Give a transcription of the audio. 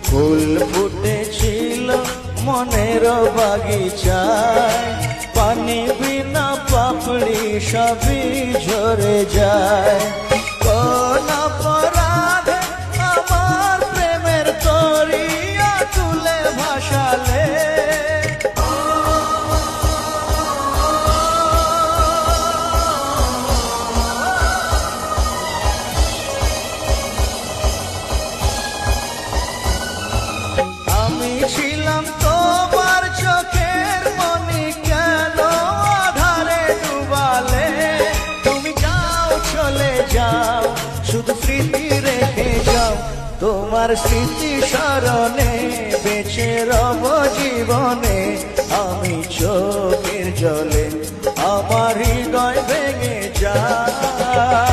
ফুল ফুটেছিল মনের বাগিচায়, পানি বিনা পাপড়ি সবই ঝরে যায়। কোন অপরাধে আমার প্রেমের তরিয়া তুলে ভাসালে, আমি ছিলাম তোমার চোখের মনি, কেন আধারে ডুবালে? তুমি যাও চলে যাও, শুধু স্মৃতি রেখে যাও, তোমার স্মৃতি স্মরণে বেঁচে রব জীবনে। আমি চোখের জলে আমার হৃদয় ভেঙে যায়।